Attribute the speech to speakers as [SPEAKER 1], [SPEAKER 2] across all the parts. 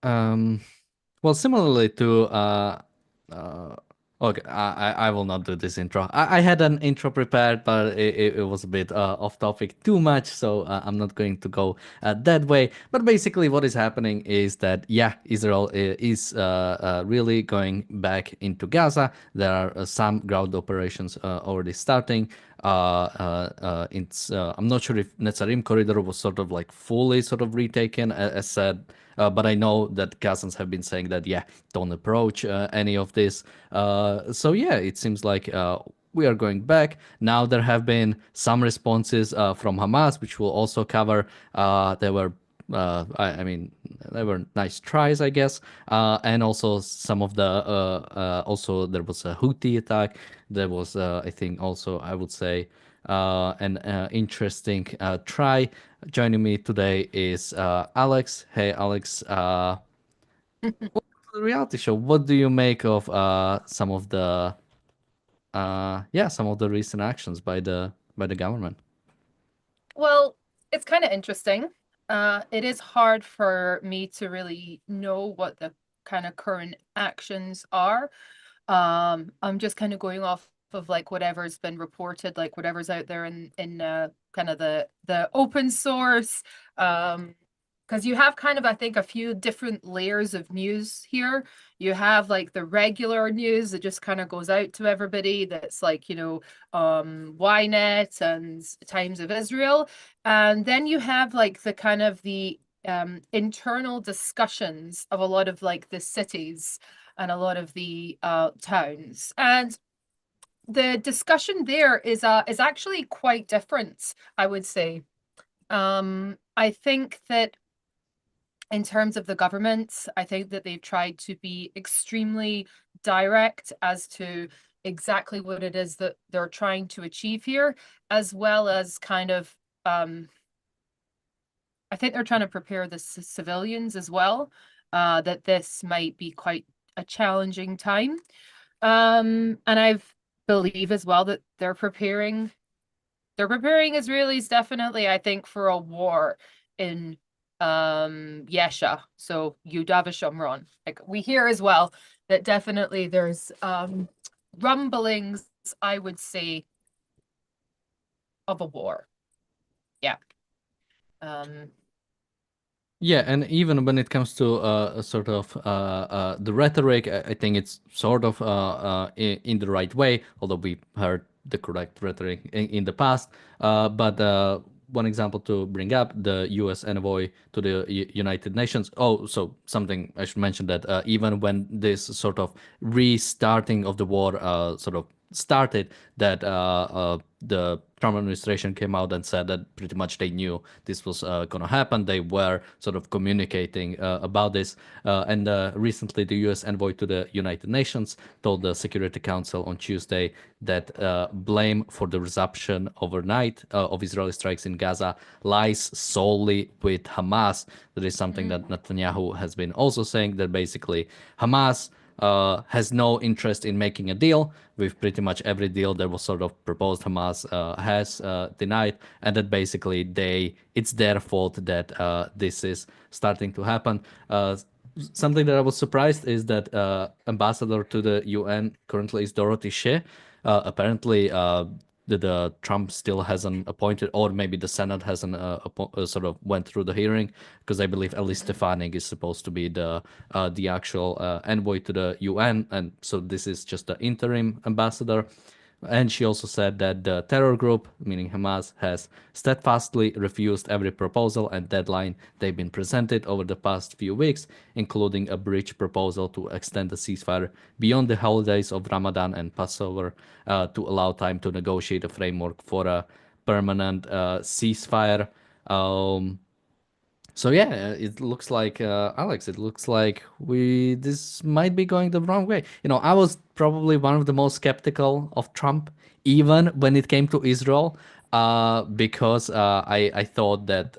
[SPEAKER 1] Um, well, similarly to uh, okay, I will not do this intro. I had an intro prepared, but it was a bit off topic too much, so I'm not going to go that way. But basically, what is happening is that yeah, Israel is really going back into Gaza. There are some ground operations already starting. I'm not sure if Netzarim corridor was sort of like fully sort of retaken, as said. But I know that Gazans have been saying that, yeah, don't approach any of this. So, yeah, it seems like we are going back. Now, there have been some responses from Hamas, which we'll also cover. There were I mean, they were nice tries, I guess. And also some of the, also there was a Houthi attack. There was, I think, also, I would say, an interesting try. Joining me today is Alex. Hey, Alex. The reality show. What do you make of some of the, yeah, some of the recent actions by the government?
[SPEAKER 2] Well, it's kind of interesting. It is hard for me to really know what the kind of current actions are. I'm just kind of going off of like whatever's been reported, like whatever's out there in kind of the open source. Because you have kind of, I think, a few different layers of news here. You have like the regular news that just kind of goes out to everybody. That's like, Ynet and Times of Israel. And then you have like the kind of the internal discussions of a lot of like the cities and a lot of the towns. And the discussion there is actually quite different, I would say. I think that in terms of the government, I think that they've tried to be extremely direct as to exactly what it is that they're trying to achieve here, as well as kind of I think they're trying to prepare the civilians as well, that this might be quite a challenging time. And I believe as well that they're preparing Israelis definitely, I think, for a war in Yesha, so Yudav Shomron. Like we hear as well that definitely there's rumblings, I would say, of a war. Yeah. Um
[SPEAKER 1] Yeah, and even when it comes to sort of the rhetoric, I think it's sort of in the right way, although we heard the correct rhetoric in the past. But one example to bring up, the US envoy to the United Nations. Oh, so something I should mention that even when this sort of restarting of the war sort of started, that the Trump administration came out and said that pretty much they knew this was going to happen. They were sort of communicating about this. And recently, the U.S. envoy to the United Nations told the Security Council on Tuesday that blame for the resumption overnight of Israeli strikes in Gaza lies solely with Hamas. That is something that
[SPEAKER 2] mm,
[SPEAKER 1] Netanyahu has been also saying, that basically Hamas has no interest in making a deal with pretty much every deal that was sort of proposed. Hamas has denied, and that basically it's their fault that this is starting to happen. Something that I was surprised is that ambassador to the UN currently is Dorothy Shea. Apparently, the Trump still hasn't appointed, or maybe the Senate hasn't sort of went through the hearing, because I believe Elise
[SPEAKER 2] mm,
[SPEAKER 1] Stefanik is supposed to be the actual envoy to the UN, and so this is just the interim ambassador. And she also said that the terror group, meaning Hamas, has steadfastly refused every proposal and deadline they've been presented over the past few weeks, including a bridge proposal to extend the ceasefire beyond the holidays of Ramadan and Passover, to allow time to negotiate a framework for a permanent ceasefire. Um, so yeah, it looks like Alex. It looks like we this might be going the wrong way. I was probably one of the most skeptical of Trump, even when it came to Israel, because I thought that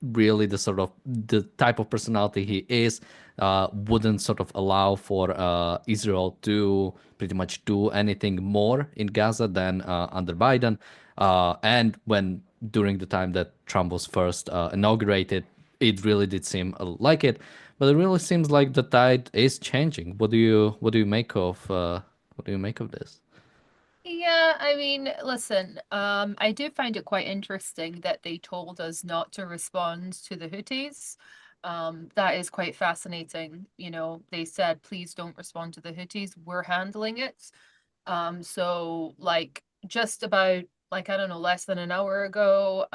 [SPEAKER 1] really the type of personality he is wouldn't sort of allow for Israel to pretty much do anything more in Gaza than under Biden. And when during the time that Trump was first inaugurated, it really did seem like it, but it really seems like the tide is changing. What do you make of this?
[SPEAKER 2] Yeah, I mean, listen, I do find it quite interesting that they told us not to respond to the Houthis. That is quite fascinating. You know, they said, please don't respond to the Houthis. We're handling it. So like just about like I don't know, less than an hour ago,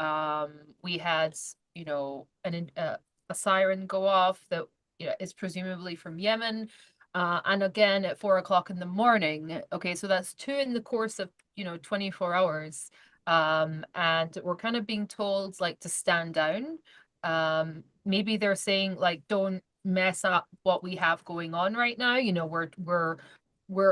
[SPEAKER 2] we had, you know, a siren go off that is presumably from Yemen. And again at 4 o'clock in the morning. Okay, so that's two in the course of 24 hours. And we're kind of being told like to stand down. Maybe they're saying like don't mess up what we have going on right now. You know,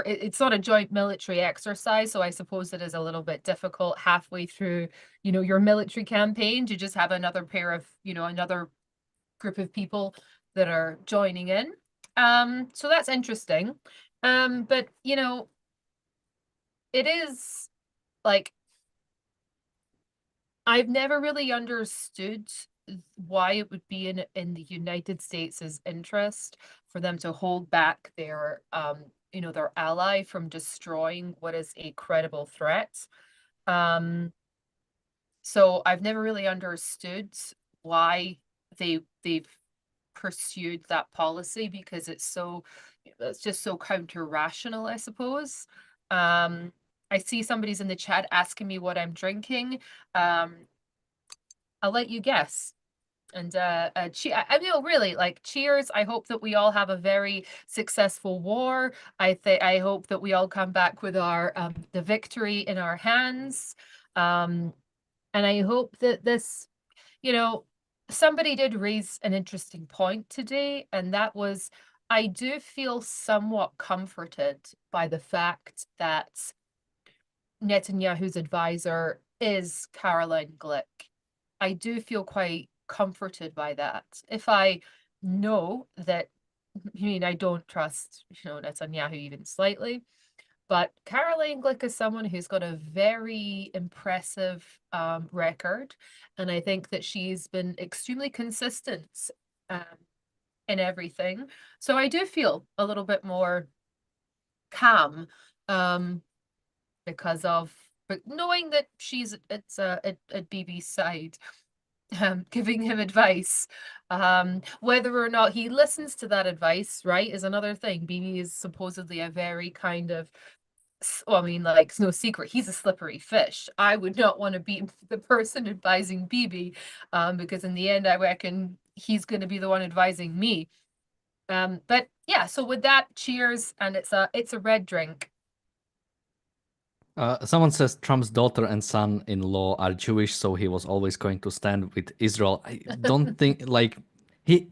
[SPEAKER 2] it's not a joint military exercise, so I suppose it is a little bit difficult halfway through, your military campaign to just have another pair of, another group of people that are joining in. So that's interesting. But it is like I've never really understood why it would be in the United States' interest for them to hold back their ally from destroying what is a credible threat. Um, so I've never really understood why they've pursued that policy because it's just so counter rational, I suppose. I see somebody's in the chat asking me what I'm drinking. I'll let you guess. And I mean, really, like, cheers. I hope that we all have a very successful war. I hope that we all come back with the victory in our hands. And I hope that somebody did raise an interesting point today, and that was I do feel somewhat comforted by the fact that Netanyahu's advisor is Caroline Glick. I do feel quite comforted by that. If I know that, I don't trust, Netanyahu even slightly, but Caroline Glick is someone who's got a very impressive record, and I think that she's been extremely consistent um, in everything. So I do feel a little bit more calm um, because of but knowing that at BB's side, giving him advice. Whether or not he listens to that advice, right, is another thing. BB is supposedly a very kind of, well, I mean, like, it's no secret, he's a slippery fish. I would not want to be the person advising BB, because in the end, I reckon he's going to be the one advising me. But yeah, so with that, cheers, and it's a red drink.
[SPEAKER 1] Someone says Trump's daughter and son-in-law are Jewish, so he was always going to stand with Israel. I don't think like he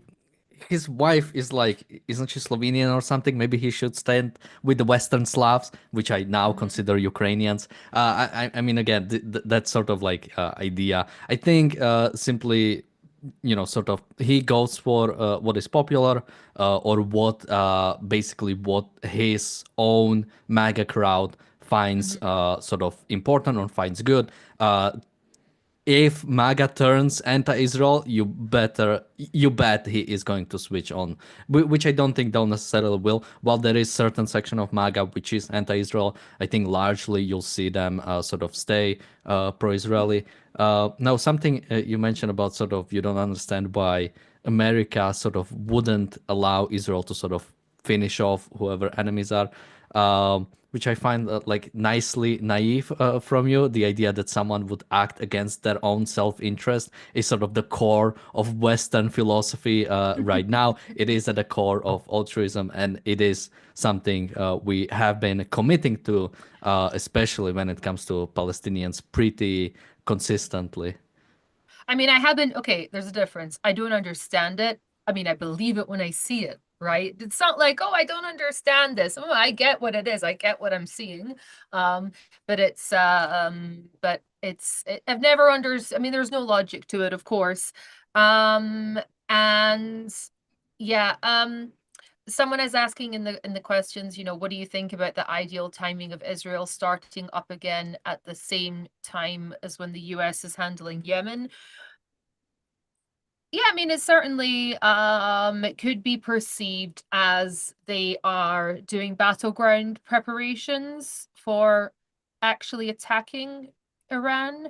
[SPEAKER 1] his wife is like, isn't she Slovenian or something? Maybe he should stand with the Western Slavs, which I now
[SPEAKER 2] Mhm.
[SPEAKER 1] consider Ukrainians. I mean, again, that sort of like idea. I think simply, sort of he goes for what is popular or what basically what his own MAGA crowd finds
[SPEAKER 2] Mhm.
[SPEAKER 1] sort of important or finds good. If MAGA turns anti-Israel, you bet he is going to switch on, which I don't think they'll necessarily will. While there is certain section of MAGA which is anti-Israel, I think largely you'll see them sort of stay pro-Israeli. Now, something you mentioned about sort of you don't understand why America sort of wouldn't allow Israel to sort of finish off whoever enemies are. Which I find like nicely naive from you. The idea that someone would act against their own self-interest is sort of the core of Western philosophy right now. It is at the core of altruism, and it is something we have been committing to, especially when it comes to Palestinians, pretty consistently.
[SPEAKER 2] I mean, I haven't, okay, there's a difference. I don't understand it. I mean, I believe it when I see it, right? It's not like, oh, I don't understand this. Oh, I get what it is. I get what I'm seeing. I've never I mean, there's no logic to it, of course. Um, and yeah, someone is asking in the questions, what do you think about the ideal timing of Israel starting up again at the same time as when the US is handling Yemen? Yeah, I mean, it's certainly it could be perceived as they are doing battleground preparations for actually attacking Iran.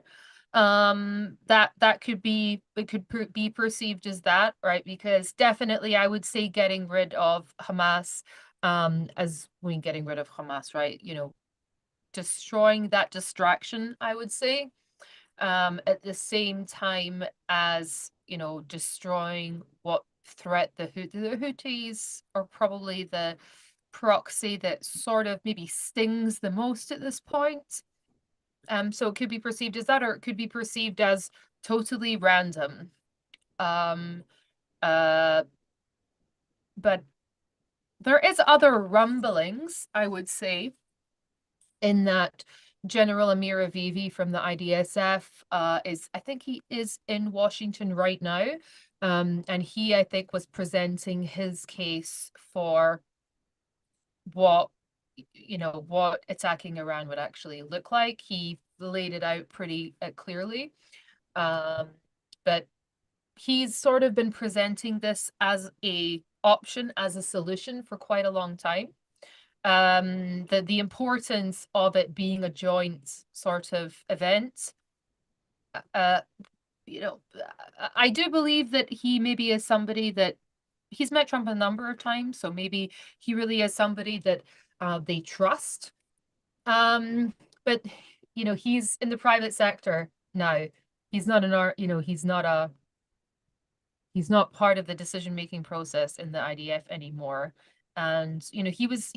[SPEAKER 2] That could be, it could be perceived as that, right? Because definitely I would say getting rid of Hamas, as when getting rid of Hamas, right? You know, destroying that distraction, I would say, at the same time as, you know, destroying what threat the Houthis are probably the proxy that sort of maybe stings the most at this point. So it could be perceived as that, or it could be perceived as totally random. Um, uh, but there is other rumblings, I would say, in that General Amir Avivi from the IDSF is, I think he is in Washington right now. And he, I think, was presenting his case for what, you know, what attacking Iran would actually look like. He laid it out pretty clearly. But he's sort of been presenting this as a option, as a solution for quite a long time. The importance of it being a joint sort of event. Uh, you know, I do believe that he maybe is somebody that he's met Trump a number of times, so maybe he really is somebody that they trust. But you know, he's in the private sector now. He's not an art, you know, he's not part of the decision-making process in the IDF anymore. And you know, he's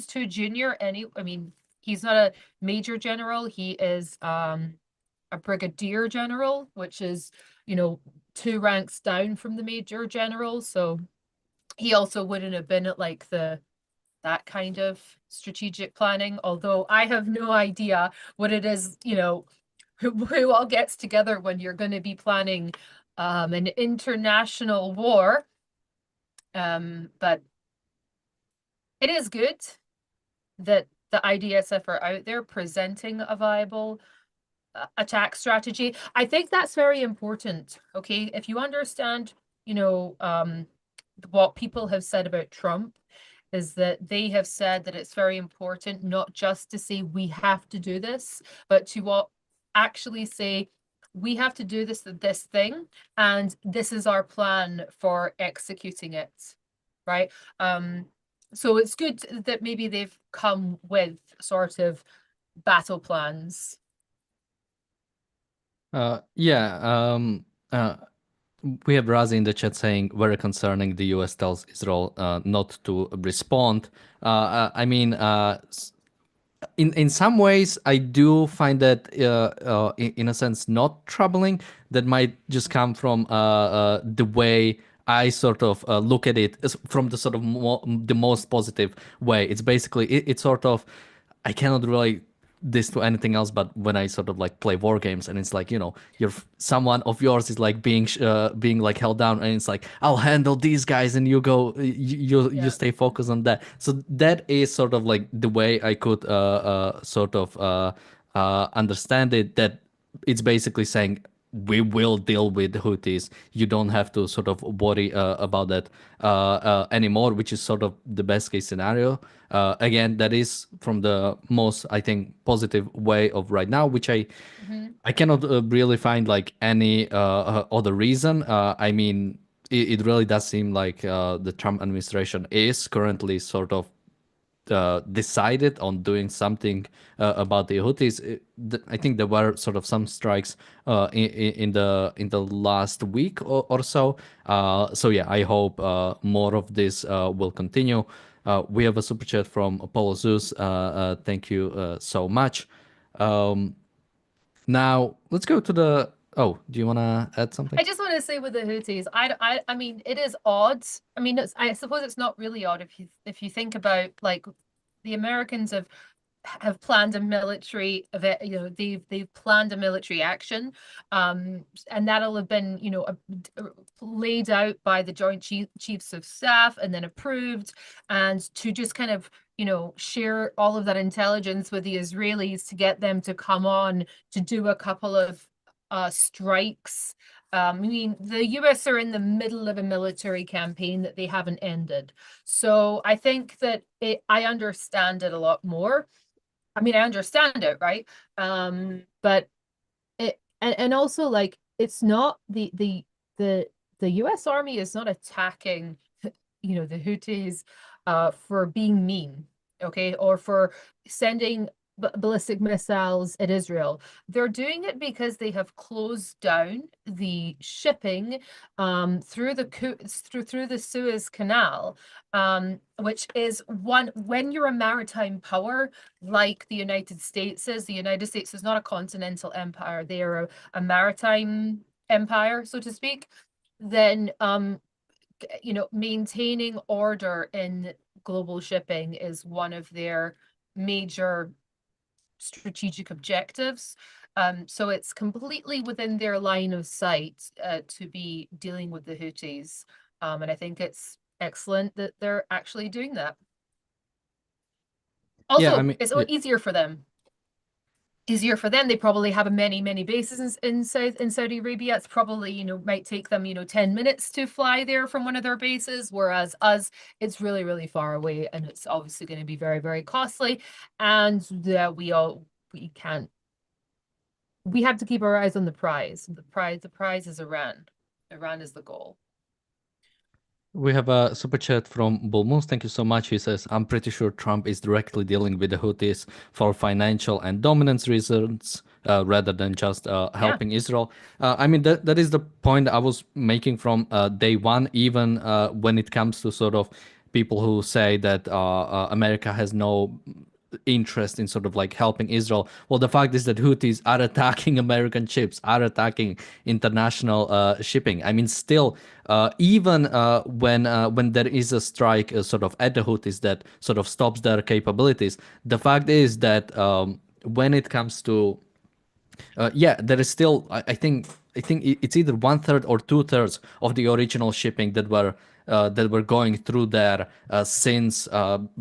[SPEAKER 2] too junior I mean, he's not a major general, he is a brigadier general, which is, you know, two ranks down from the major general. So he also wouldn't have been at like that kind of strategic planning, although I have no idea what it is, you know, who all gets together when you're going to be planning an international war. But it is good that the IDSF are out there presenting a viable attack strategy. I think that's very important. Okay, if you understand, you know, what people have said about Trump, is that they have said that it's very important not just to say we have to do this, but to what actually say we have to do this thing, and this is our plan for executing it, right? So it's good that maybe they've come with sort of battle plans.
[SPEAKER 1] Yeah. We have Razi in the chat saying very concerning. The U.S. tells Israel not to respond. I mean, in some ways, I do find that in a sense not troubling. That might just come from the way I sort of look at it from the sort of the most positive way. It's basically it's sort of I cannot really this to anything else but when I sort of like play war games and it's like you're someone of yours is like being like held down and it's like I'll handle these guys and you go you
[SPEAKER 2] Yeah.
[SPEAKER 1] stay focused on that. So that is sort of like the way I could sort of understand it, that it's basically saying we will deal with the Houthis. You don't have to sort of worry about that anymore, which is sort of the best case scenario. Again, that is from the most, I think, positive way of right now, which
[SPEAKER 2] Mhm.
[SPEAKER 1] I cannot really find like any other reason. I mean, it really does seem like the Trump administration is currently sort of decided on doing something about the Houthis. I think there were sort of some strikes in the last week or so. So yeah, I hope more of this will continue. We have a super chat from Apollo Zeus. Thank you so much. Um, Now let's go to the. Oh, do you want to add something?
[SPEAKER 2] I just want to say with the Houthis, I mean, it is odd. I mean, I suppose it's not really odd if you think about like the Americans have planned a military event, you know, they've planned a military action, and that'll have been, you know, laid out by the Joint Chiefs of Staff and then approved, and to just kind of, you know, share all of that intelligence with the Israelis to get them to come on to do a couple of strikes I mean, the US are in the middle of a military campaign that they haven't ended. So I think that I understand it a lot more. I mean, I understand it, right? But and also like it's not the US Army is not attacking, the Houthis for being mean, okay, or for sending ballistic missiles at Israel. They're doing it because they have closed down the shipping through the Suez Canal, which is one when you're a maritime power like the United States is not a continental empire, they are a maritime empire, so to speak, then maintaining order in global shipping is one of their major strategic objectives. So it's completely within their line of sight to be dealing with the Houthis. And I think it's excellent that they're actually doing that.
[SPEAKER 1] Yeah, I
[SPEAKER 2] Also,
[SPEAKER 1] mean,
[SPEAKER 2] it's easier for them. Easier for them. They probably have many bases in Saudi Arabia. It's probably, might take them, 10 minutes to fly there from one of their bases, whereas us, it's really far away, and it's obviously going to be very costly. And we have to keep our eyes on the prize. The prize is Iran. Iran is the goal.
[SPEAKER 1] we have a super chat from Bulmus. Thank you so much. He says, I'm pretty sure Trump is directly dealing with the Houthis for financial and dominance reasons rather than just
[SPEAKER 2] Yeah.
[SPEAKER 1] helping Israel. I mean, that is the point I was making from day one, even when it comes to sort of people who say that America has no interest in sort of like helping Israel. Well, the fact is that Houthis are attacking American ships, are attacking international shipping. I mean, still, even when there is a strike sort of at the Houthis that sort of stops their capabilities, the fact is that when it comes to yeah, there is still. I think it's either 1/3 or 2/3 of the original shipping that were going through there since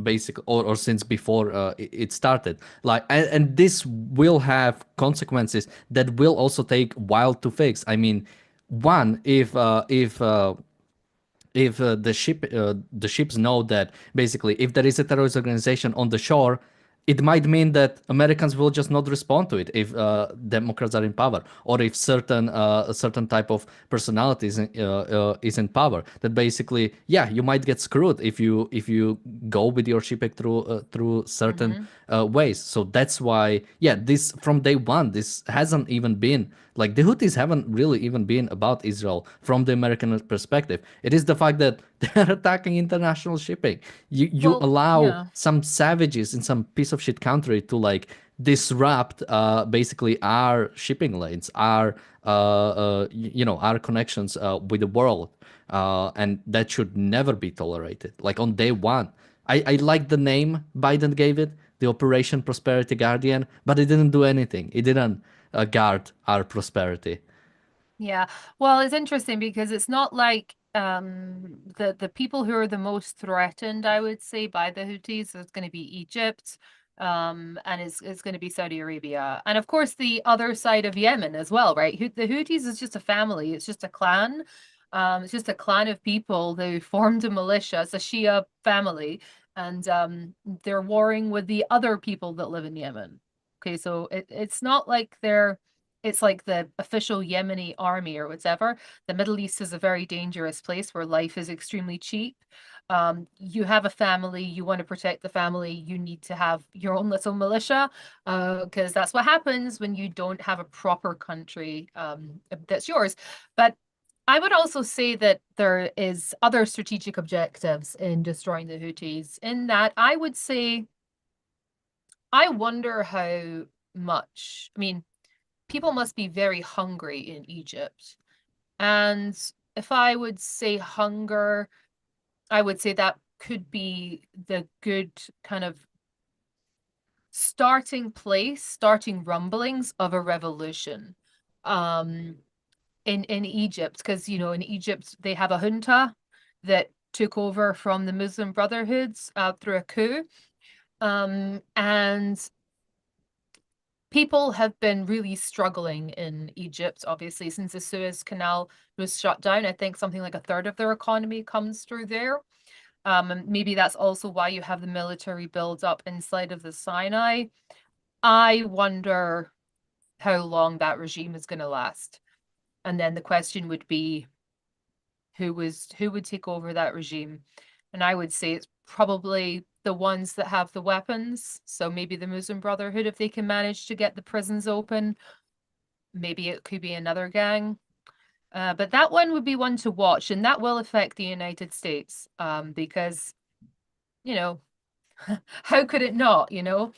[SPEAKER 1] basic or since before it started. Like, and this will have consequences that will also take a while to fix. I mean, one, if the ships know that basically if there is a terrorist organization on the shore, it might mean that Americans will just not respond to it if Democrats are in power, or if a certain type of personality is in power. That basically, yeah, you might get screwed if you go with your shipping through certain
[SPEAKER 2] Mm-hmm.
[SPEAKER 1] ways. So that's why, yeah, this from day one, this hasn't even been like the Houthis haven't really even been about Israel from the American perspective. It is the fact that they're attacking international shipping. You
[SPEAKER 2] Well,
[SPEAKER 1] allow
[SPEAKER 2] yeah.
[SPEAKER 1] some savages in some piece of shit country to like disrupt basically our shipping lanes, our connections with the world, and that should never be tolerated. Like on day one, I like the name Biden gave it, the Operation Prosperity Guardian, but it didn't do anything. It didn't guard our prosperity.
[SPEAKER 2] Yeah. Well, it's interesting because it's not like the people who are the most threatened, I would say, by the Houthis is going to be Egypt, and it's going to be Saudi Arabia. And of course the other side of Yemen as well, right? The Houthis is just a family, it's just a clan. It's just a clan of people who formed a militia. It's a Shia family, and they're warring with the other people that live in Yemen. Okay, so it's not like it's like the official Yemeni army or whatever. The Middle East is a very dangerous place where life is extremely cheap. You have a family, you want to protect the family, you need to have your own little militia, because that's what happens when you don't have a proper country that's yours. But I would also say that there is other strategic objectives in destroying the Houthis, in that I would say I wonder how much, I mean, people must be very hungry in Egypt. And if I would say hunger, I would say that could be the good kind of starting rumblings of a revolution in Egypt. Because, in Egypt, they have a junta that took over from the Muslim Brotherhoods through a coup. And people have been really struggling in Egypt, obviously, since the Suez Canal was shut down. I think something like a third of their economy comes through there. And maybe that's also why you have the military build up inside of the Sinai. I wonder how long that regime is going to last. And then the question would be who would take over that regime? And I would say it's probably the ones that have the weapons. So maybe the Muslim Brotherhood, if they can manage to get the prisons open. Maybe it could be another gang. But that one would be one to watch, and that will affect the United States, because, you know, how could it not, you know?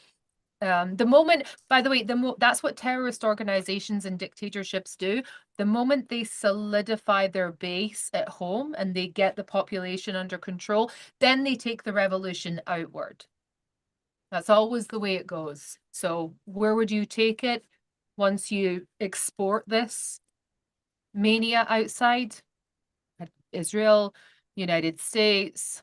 [SPEAKER 2] The moment, by the way, that's what terrorist organizations and dictatorships do. The moment they solidify their base at home and they get the population under control, then they take the revolution outward. That's always the way it goes. So where would you take it once you export this mania outside? Israel, United States.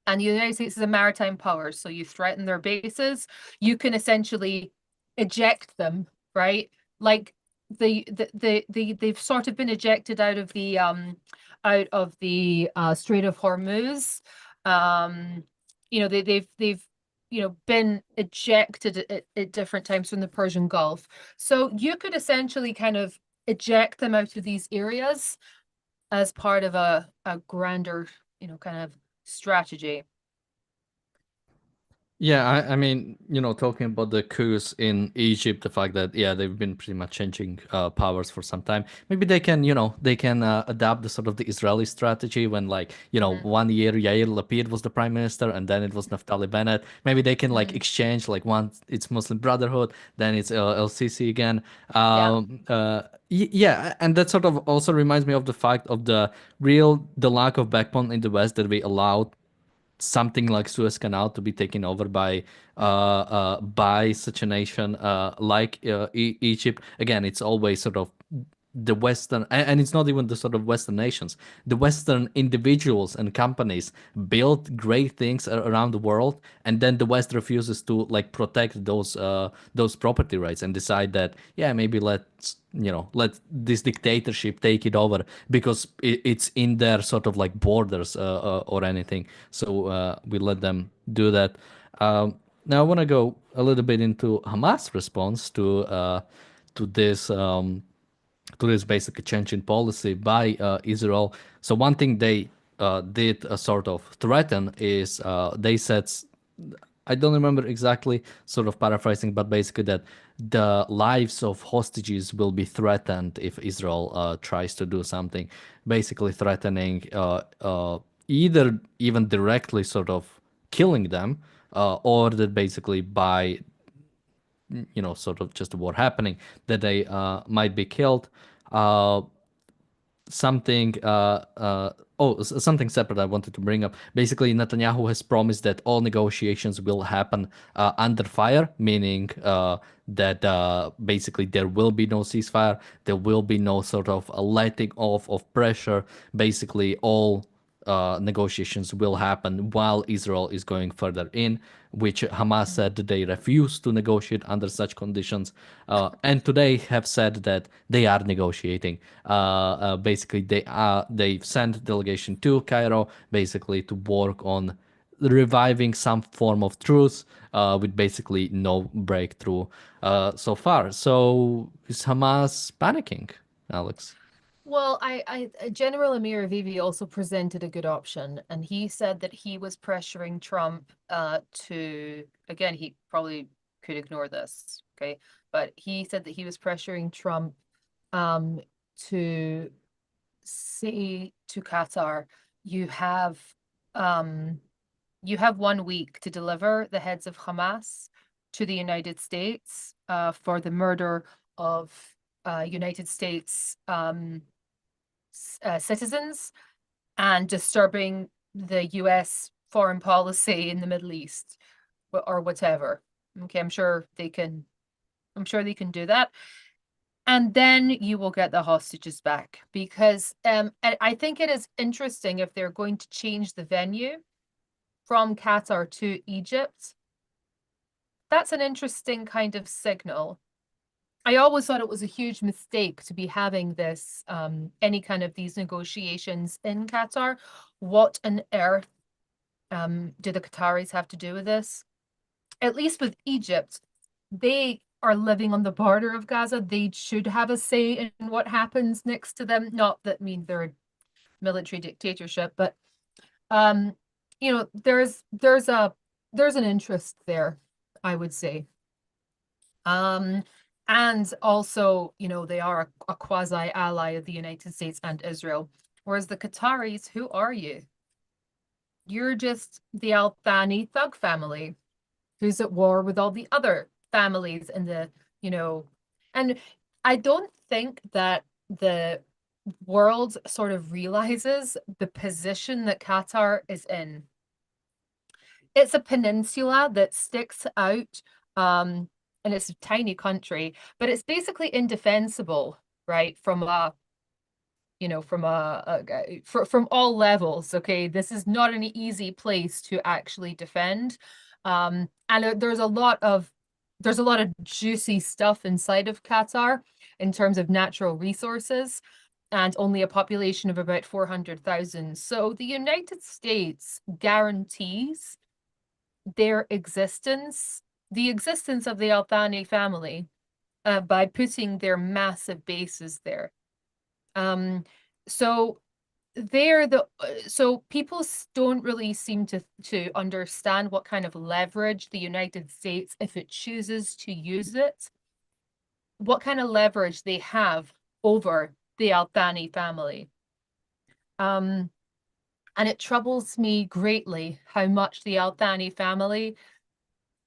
[SPEAKER 2] And the United States is a maritime power, so you threaten their bases, you can essentially eject them, right? Like they've sort of been ejected out of the Strait of Hormuz. They've been ejected at different times from the Persian Gulf. So you could essentially kind of eject them out of these areas as part of a grander, kind of strategy.
[SPEAKER 1] Yeah, I mean, talking about the coups in Egypt, the fact that, yeah, they've been pretty much changing powers for some time. Maybe they can adapt the sort of the Israeli strategy when, like,
[SPEAKER 2] Mm-hmm.
[SPEAKER 1] one year Yair Lapid was the prime minister and then it was Naftali Bennett. Maybe they can like
[SPEAKER 2] Mm.
[SPEAKER 1] exchange, like, once it's Muslim Brotherhood, then it's LCC again.
[SPEAKER 2] Yeah.
[SPEAKER 1] Yeah, and that sort of also reminds me of the fact of the lack of backbone in the West that we allowed something like Suez Canal to be taken over by such a nation like Egypt. Again, it's always sort of the Western, and it's not even the sort of Western nations. The Western individuals and companies build great things around the world, and then the West refuses to like protect those property rights and decide that, yeah, maybe let this dictatorship take it over because it's in their sort of like borders or anything. So we let them do that. Now I want to go a little bit into Hamas response to this. To this basic change in policy by Israel. So one thing they did sort of threaten is they said, I don't remember exactly, sort of paraphrasing, but basically that the lives of hostages will be threatened if Israel tries to do something, basically threatening either even directly sort of killing them, or that basically by sort of just the war happening, that they might be killed. Uh, something something separate I wanted to bring up. Basically, Netanyahu has promised that all negotiations will happen under fire, meaning that basically there will be no ceasefire, there will be no sort of a letting off of pressure. Basically, all negotiations will happen while Israel is going further in, which Hamas said that they refuse to negotiate under such conditions, and today have said that they are negotiating. Basically, they've sent delegation to Cairo basically to work on reviving some form of truce, with basically no breakthrough so far. So is Hamas panicking, Alex?
[SPEAKER 2] Well, General Amir Avivi also presented a good option, and he said that he was pressuring Trump to, again, he probably could ignore this, okay, but he said that he was pressuring Trump um, to say to Qatar, you have um, you have 1 week to deliver the heads of Hamas to the United States for the murder of United States citizens and disturbing the US foreign policy in the Middle East or whatever. Okay, I'm sure they can do that. And then you will get the hostages back because I think it is interesting if they're going to change the venue from Qatar to Egypt. that's an interesting kind of signal. I always thought it was a huge mistake to be having this any kind of these negotiations in Qatar. What on earth do the Qataris have to do with this? At least with Egypt, they are living on the border of Gaza. They should have a say in what happens next to them. Not that mean they're a military dictatorship, but um, there's an interest there, I would say. Um, and also, they are a quasi ally of the United States and Israel. Whereas the Qataris, who are you? You're just the Al Thani thug family who's at war with all the other families in you know, and I don't think that the world sort of realizes the position that Qatar is in. It's a peninsula that sticks out, and it's a tiny country, but it's basically indefensible, right? From all levels. Okay, this is not an easy place to actually defend, and there's a lot of juicy stuff inside of Qatar in terms of natural resources, and only a population of about 400,000. So the United States guarantees their existence, the existence of the Al Thani family, by putting their massive bases there. Um, so so people don't really seem to understand what kind of leverage the United States, if it chooses to use it, what kind of leverage they have over the Al Thani family. Um, and it troubles me greatly how much the Al Thani family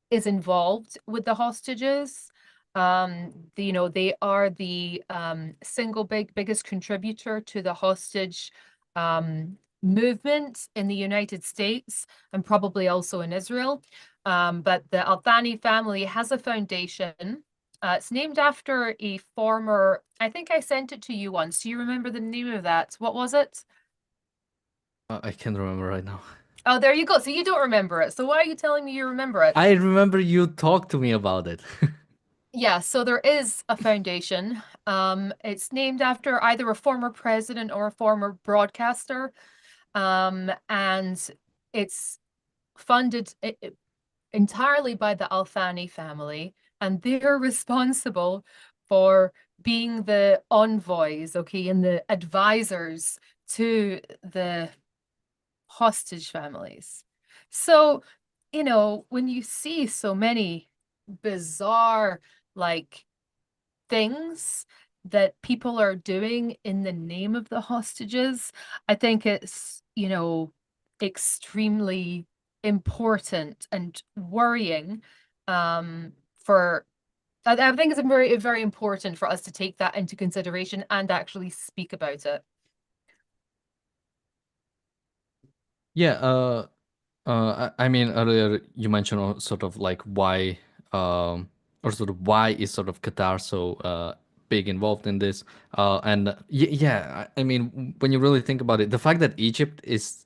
[SPEAKER 2] is involved with the hostages. They are the single biggest contributor to the hostage movement in the United States and probably also in Israel. But the Al Thani family has a foundation. It's named after a former, I think I sent it to you once. Do you remember the name of that? What was it?
[SPEAKER 1] I can't remember right now.
[SPEAKER 2] Oh, there you go. So you don't remember it. So why are you telling me you remember it?
[SPEAKER 1] I remember you talked to me about it.
[SPEAKER 2] Yeah, so there is a foundation. It's named after either a former president or a former broadcaster. And it's funded entirely by the Al Thani family, and they're responsible for being the envoys, okay, and the advisors to the hostage families. So, when you see so many bizarre, like, things that people are doing in the name of the hostages, I think it's, extremely important and worrying, for I think it's very, very important for us to take that into consideration and actually speak about it.
[SPEAKER 1] Yeah, I mean, earlier you mentioned sort of like why, or sort of why is sort of Qatar so big involved in this? And yeah, I mean, when you really think about it, the fact that Egypt is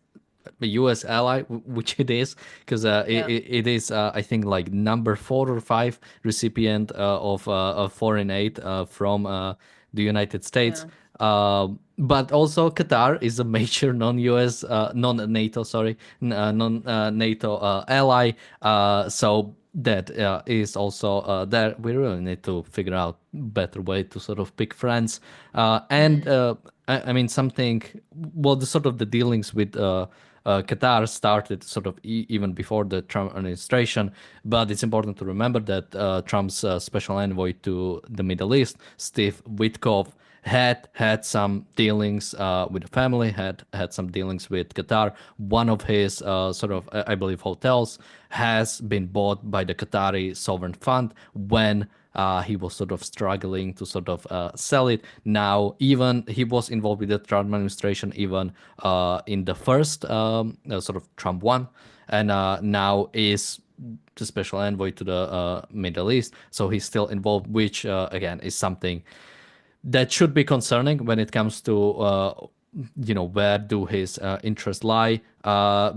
[SPEAKER 1] a US ally, which it is, because
[SPEAKER 2] Yeah,
[SPEAKER 1] it is, I think, like number 4 or 5 recipient of foreign aid from the United States.
[SPEAKER 2] yeah.
[SPEAKER 1] But also Qatar is a major non-US, non-NATO, sorry, non-NATO ally. So that is also there. We really need to figure out better way to sort of pick friends. And
[SPEAKER 2] Mm,
[SPEAKER 1] I mean something. Well, the sort of the dealings with. Qatar started sort of even before the Trump administration, but it's important to remember that Trump's special envoy to the Middle East, Steve Witkoff, had some dealings with the family, had some dealings with Qatar. One of his sort of, I believe, hotels has been bought by the Qatari sovereign fund when he was sort of struggling to sort of sell it. Now, even he was involved with the Trump administration, even in the first sort of Trump one, and now is the special envoy to the Middle East. So he's still involved, which again is something that should be concerning when it comes to where do his interests lie,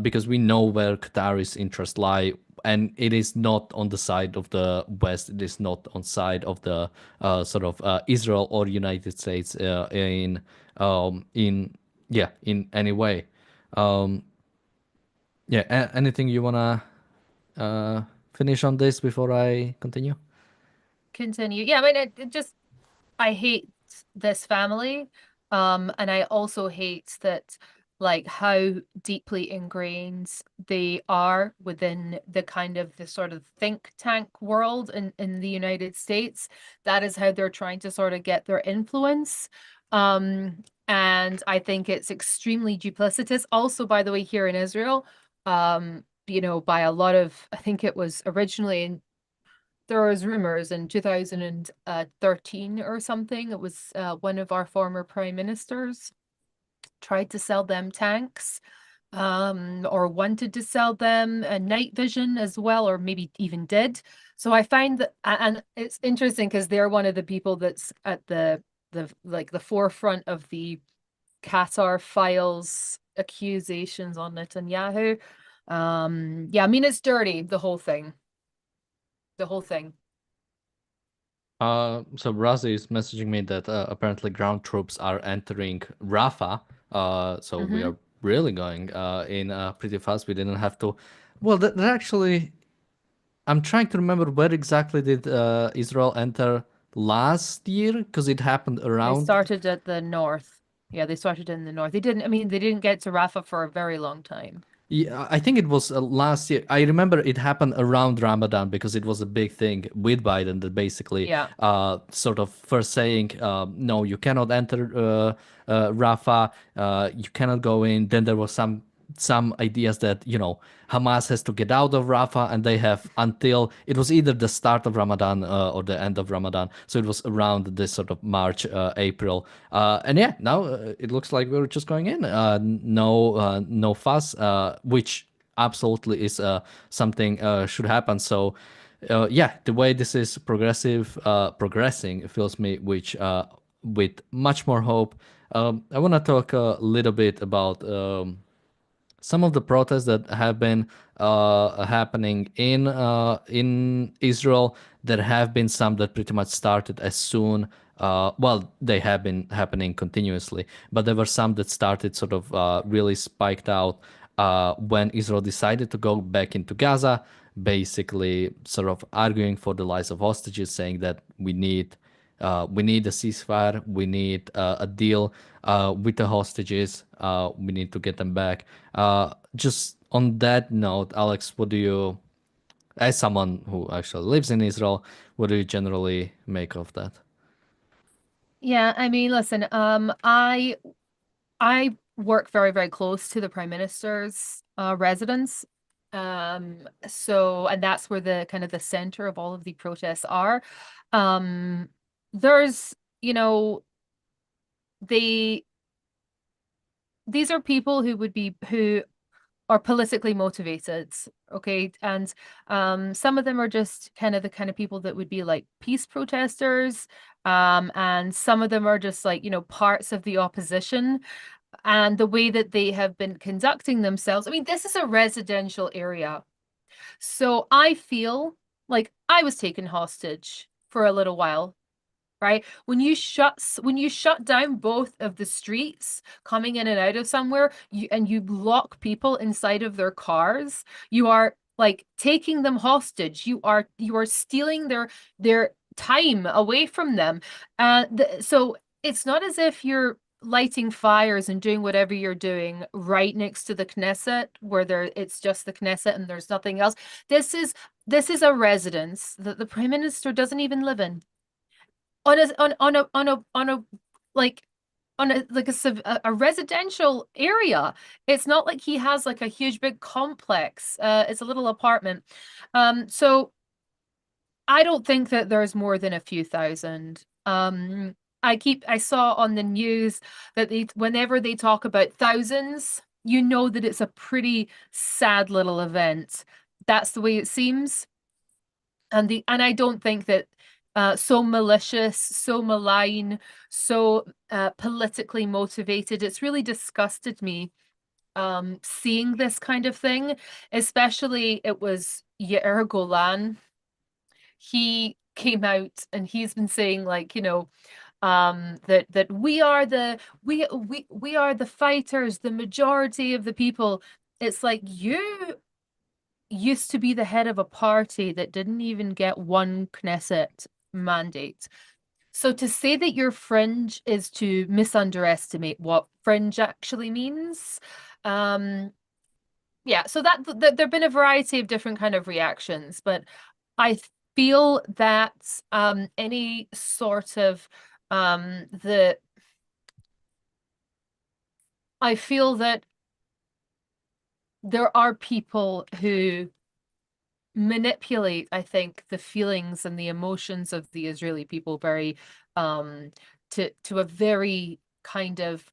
[SPEAKER 1] because we know where Qatari's interests lie and it is not on the side of the West. It is not on side of the sort of Israel or United States in yeah, in any way. Um, yeah, anything you wanna finish on this before I continue?
[SPEAKER 2] Continue. Yeah, I mean, it just I hate this family. And I also hate that like how deeply ingrained they are within the kind of the sort of think tank world in the United States. That is how they're trying to sort of get their influence. And I think it's extremely duplicitous. Also, by the way, here in Israel, by a lot of, I think it was originally in there was rumors in 2013 or something. It was one of our former prime ministers tried to sell them tanks, or wanted to sell them a night vision as well, or maybe even did. So I find that, and it's interesting because they're one of the people that's at the forefront of the Qatar files accusations on Netanyahu. Yeah, I mean it's dirty, the whole thing. The whole thing.
[SPEAKER 1] So Razi is messaging me that apparently ground troops are entering Rafah. So we
[SPEAKER 2] Mm-hmm.
[SPEAKER 1] are really going in pretty fast. We didn't have to. Well, that actually, I'm trying to remember where exactly did Israel enter last year because it happened
[SPEAKER 2] They
[SPEAKER 1] around.
[SPEAKER 2] started at the north. Yeah, they started in the north. I mean, they didn't get to Rafah for a very long time.
[SPEAKER 1] Yeah, I think it was last year. I remember it happened around Ramadan because it was a big thing with Biden that basically
[SPEAKER 2] Yeah.
[SPEAKER 1] sort of first saying, no, you cannot enter Rafah, you cannot go in. Then there was some ideas that, Hamas has to get out of Rafah and they have until it was either the start of Ramadan or the end of Ramadan. So it was around this sort of March, April. And yeah, now it looks like we're just going in. No fuss, which absolutely is something should happen. So yeah, the way this is progressing, it fills me with much more hope. I want to talk a little bit about some of the protests that have been happening in Israel. There have been some that pretty much started as soon. Well, they have been happening continuously, but there were some that started sort of really spiked out when Israel decided to go back into Gaza, basically sort of arguing for the lives of hostages, saying that we need a ceasefire. We need a deal with the hostages. We need to get them back. Just on that note, Alex, as someone who actually lives in Israel, what do you generally make of that?
[SPEAKER 2] Yeah, I mean, listen, I work very, very close to the Prime Minister's residence. And that's where the kind of the center of all of the protests are. Um, there's, they these are people who are politically motivated, okay? And some of them are just kind of the kind of people that would be like peace protesters. And some of them are just like, parts of the opposition. And the way that they have been conducting themselves. I mean, this is a residential area. So I feel like I was taken hostage for a little while, right? When you shut down both of the streets coming in and out of somewhere, you lock people inside of their cars, you are like taking them hostage. You are stealing their time away from them. So it's not as if you're lighting fires and doing whatever you're doing right next to the Knesset, where it's just the Knesset and there's nothing else. This is a residence that the Prime Minister doesn't even live in, on a like a residential area. It's not like he has like a huge big complex. It's a little apartment. So I don't think that there's more than a few thousand. I saw on the news that whenever they talk about thousands, you know that it's a pretty sad little event. That's the way it seems. And I don't think that so malicious, so malign, so politically motivated. It's really disgusted me seeing this kind of thing. Especially, it was Yair Golan, he came out and he's been saying like, that we are the fighters, the majority of the people. It's like you used to be the head of a party that didn't even get one Knesset mandate. So to say that you're fringe is to misunderestimate what fringe actually means. Um, yeah, so there've been a variety of different kind of reactions, but I feel that any sort of the I feel that there are people who manipulate, I think, the feelings and the emotions of the Israeli people very to a very kind of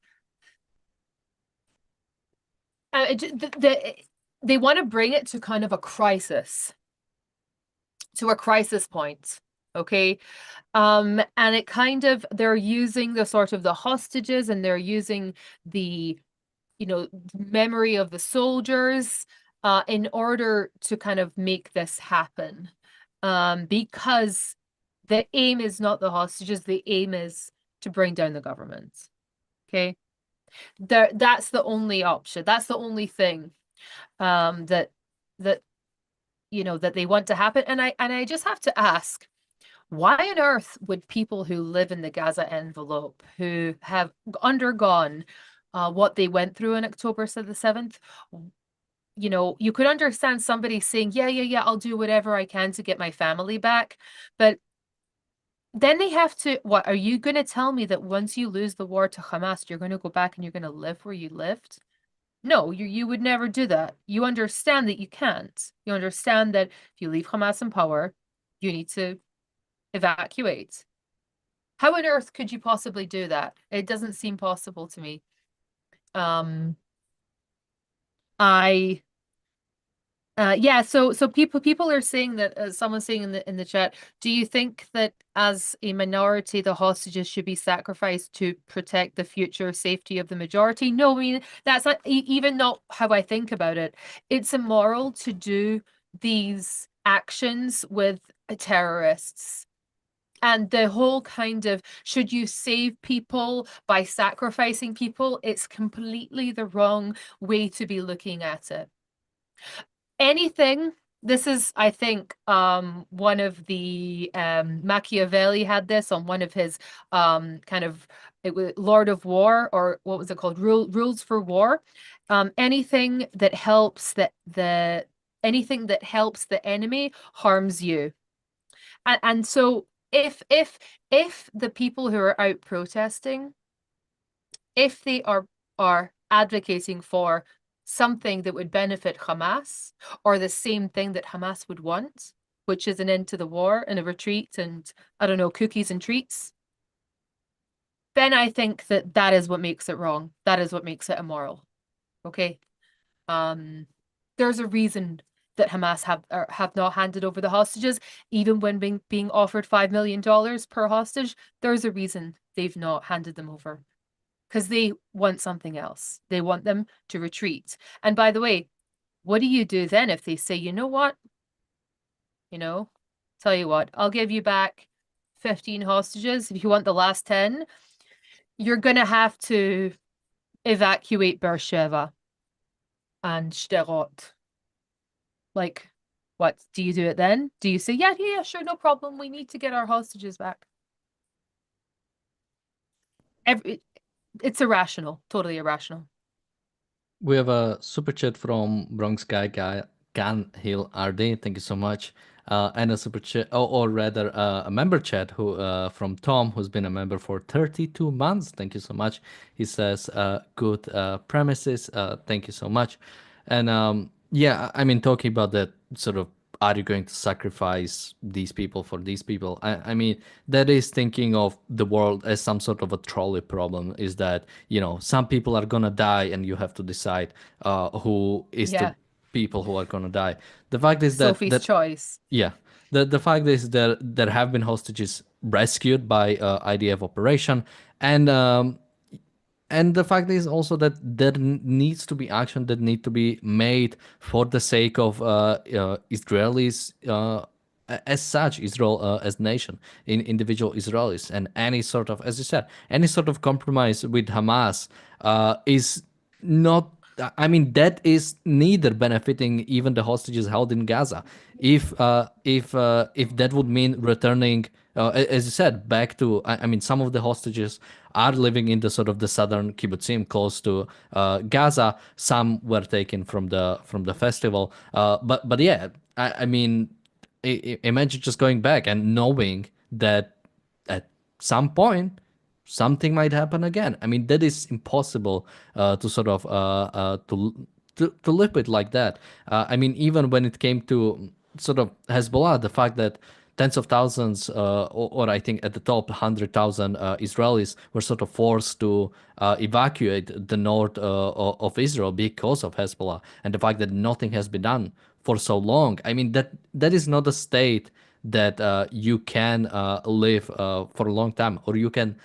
[SPEAKER 2] they want to bring it to kind of a crisis, to a crisis point. Okay. And it kind of they're using the sort of the hostages and they're using the memory of the soldiers in order to kind of make this happen. Because the aim is not the hostages, the aim is to bring down the government. Okay. That's the only option. That's the only thing that that that they want to happen. And I just have to ask, why on earth would people who live in the Gaza envelope, who have undergone what they went through on October the 7th, you could understand somebody saying, yeah, I'll do whatever I can to get my family back. But then they have to, what, are you going to tell me that once you lose the war to Hamas, you're going to go back and you're going to live where you lived? No, you would never do that. You understand that you can't. You understand that if you leave Hamas in power, you need to evacuate. How on earth could you possibly do that? It doesn't seem possible to me. Um, I yeah, so people are saying that someone's saying in the chat, do you think that as a minority the hostages should be sacrificed to protect the future safety of the majority? No, I mean that's not even not how I think about it. It's immoral to do these actions with terrorists. And the whole kind of should you save people by sacrificing people? It's completely the wrong way to be looking at it. Anything, this is, I think, one of the Machiavelli had this on one of his kind of it was Lord of War, or what was it called? Rules for War. Anything that helps the anything that helps the enemy harms you. And so if the people who are out protesting, if they are advocating for something that would benefit Hamas, or the same thing that Hamas would want, which is an end to the war and a retreat and, I don't know, cookies and treats, then I think that that is what makes it wrong. That is what makes it immoral. Okay. There's a reason that Hamas have not handed over the hostages, even when being offered $5 million per hostage. There's a reason they've not handed them over, because they want something else. They want them to retreat. And by the way, what do you do then if they say, you know what? Tell you what, I'll give you back 15 hostages. If you want the last 10, you're going to have to evacuate Beersheba and Sderot. Like, what? Do you do it then? Do you say, yeah, sure, no problem. We need to get our hostages back? It's irrational, totally irrational.
[SPEAKER 1] We have a super chat from Bronx guy Gan Hill RD. Thank you so much. And a super chat, or rather, a member chat who from Tom, who's been a member for 32 months. Thank you so much. He says, "Good premises." Thank you so much. And yeah, I mean, talking about that sort of, are you going to sacrifice these people for these people? I mean, that is thinking of the world as some sort of a trolley problem. Is that, some people are gonna die, and you have to decide who is the
[SPEAKER 2] Yeah,
[SPEAKER 1] people who are gonna die. The fact is that
[SPEAKER 2] Sophie's choice.
[SPEAKER 1] yeah, the fact is that there have been hostages rescued by IDF operation, and and the fact is also that there needs to be action that need to be made for the sake of Israelis as such, Israel as nation, in individual Israelis, and any sort of, as you said, any sort of compromise with Hamas is not. I mean, that is neither benefiting even the hostages held in Gaza. If that would mean returning, as you said, back to. I mean, some of the hostages are living in the sort of the southern kibbutzim close to Gaza. Some were taken from the festival. But yeah, I mean, imagine just going back and knowing that at some point something might happen again. I mean, that is impossible to sort of to live with like that. I mean, even when it came to sort of Hezbollah, the fact that tens of thousands, or I think at the top, 100,000 Israelis were sort of forced to evacuate the north of Israel because of Hezbollah, and the fact that nothing has been done for so long. I mean, that is not a state that you can live for a long time, or you can,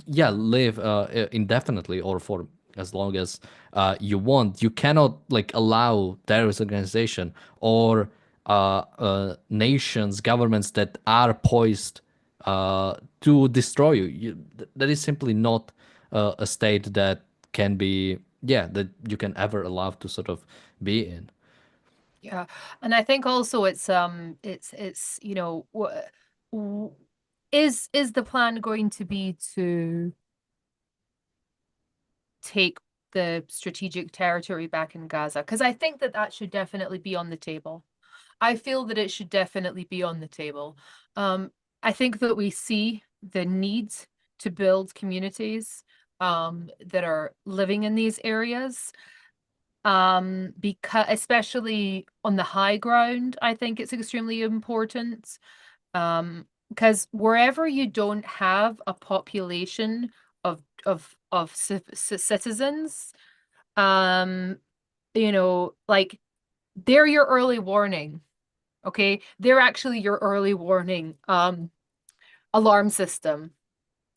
[SPEAKER 1] yeah, live indefinitely or for as long as you want. You cannot like allow terrorist organization or nations, governments that are poised to destroy you. That is simply not a state that can be, yeah, that you can ever allow to sort of be in.
[SPEAKER 2] Yeah, and I think also it's is the plan going to be to take the strategic territory back in Gaza? Because I think that that should definitely be on the table. I feel that it should definitely be on the table. I think that we see the need to build communities that are living in these areas. Because especially on the high ground, I think it's extremely important. Because wherever you don't have a population of citizens, um, like they're your early warning. Okay, they're actually your early warning alarm system,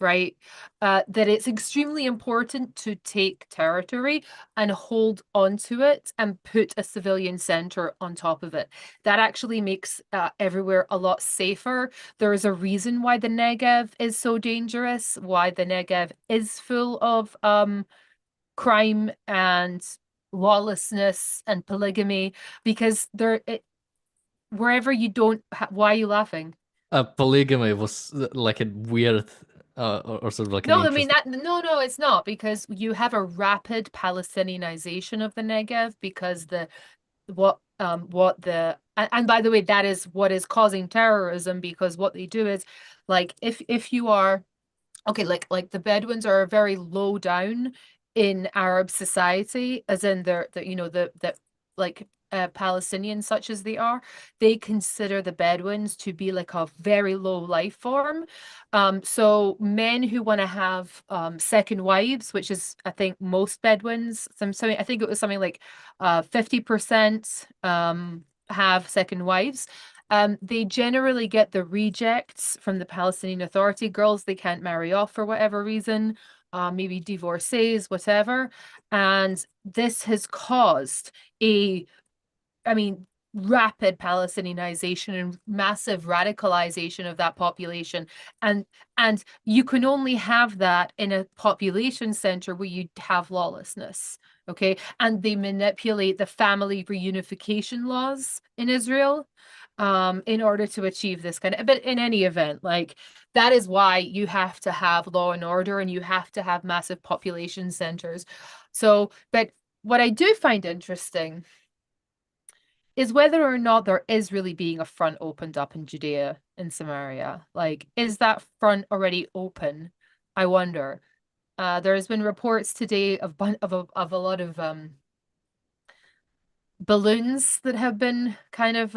[SPEAKER 2] right? That it's extremely important to take territory and hold onto it and put a civilian center on top of it. That actually makes everywhere a lot safer. There is a reason why the Negev is so dangerous, why the Negev is full of crime and lawlessness and polygamy, because wherever you don't, why are you laughing?
[SPEAKER 1] Polygamy was like a weird or sort of like an
[SPEAKER 2] No, I mean
[SPEAKER 1] interesting.
[SPEAKER 2] that no, it's not, because you have a rapid Palestinianization of the Negev, because the what the and by the way, that is what is causing terrorism, because what they do is, like, if you are okay, like the Bedouins are very low down in Arab society, as in the like Palestinians, such as they are, they consider the Bedouins to be like a very low life form. So men who want to have second wives, which is I think most Bedouins, I think it was something like 50% have second wives. They generally get the rejects from the Palestinian Authority. Girls they can't marry off for whatever reason, maybe divorcees, whatever. And this has caused I mean, rapid Palestinianization and massive radicalization of that population. And you can only have that in a population center where you have lawlessness. Okay. And they manipulate the family reunification laws in Israel in order to achieve this kind of, but in any event, like that is why you have to have law and order and you have to have massive population centers. So, but what I do find interesting is whether or not there is really being a front opened up in Judea and Samaria. Like, is that front already open? I wonder. There has been reports today of a lot of balloons that have been kind of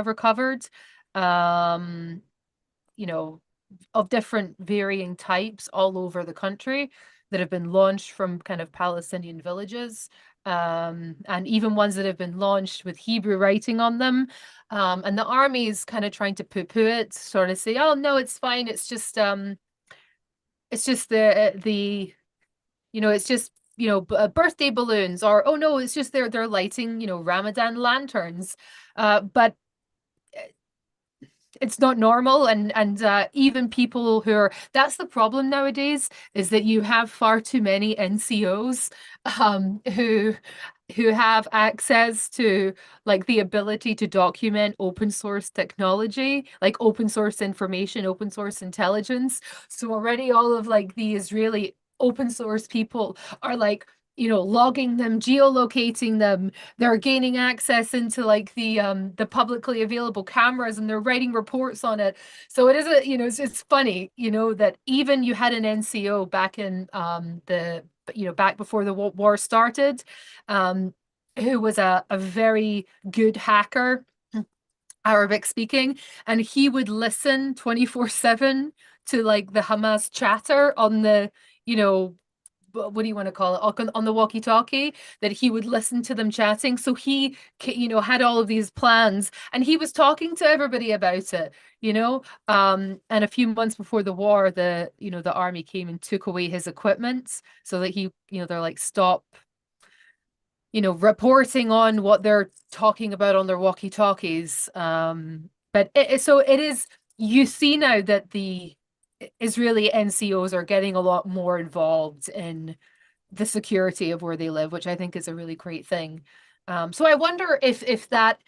[SPEAKER 2] recovered. Um, you know, of different varying types all over the country that have been launched from kind of Palestinian villages, and even ones that have been launched with Hebrew writing on them. And the army is kind of trying to poo-poo it, sort of say, "Oh no, it's fine. It's just the it's just, birthday balloons, or oh no, it's just they're lighting, Ramadan lanterns. But it's not normal, and even people who are, that's the problem nowadays, is that you have far too many NCOs who have access to like the ability to document open source technology, like open source information, open source intelligence. So already all of like the Israeli open source people are like, logging them, geolocating them. They're gaining access into like the publicly available cameras, and they're writing reports on it. So it is it's funny, that even you had an NCO back in back before the war started, um, who was a very good hacker, Arabic speaking, and he would listen 24/7 to like the Hamas chatter on the, what do you want to call it, on the walkie-talkie, that he would listen to them chatting. So he, had all of these plans, and he was talking to everybody about it, and a few months before the war, the army came and took away his equipment so that he, they're like, stop, reporting on what they're talking about on their walkie-talkies. But so it is, you see now that the Israeli NCOs are getting a lot more involved in the security of where they live, which I think is a really great thing. So I wonder if that,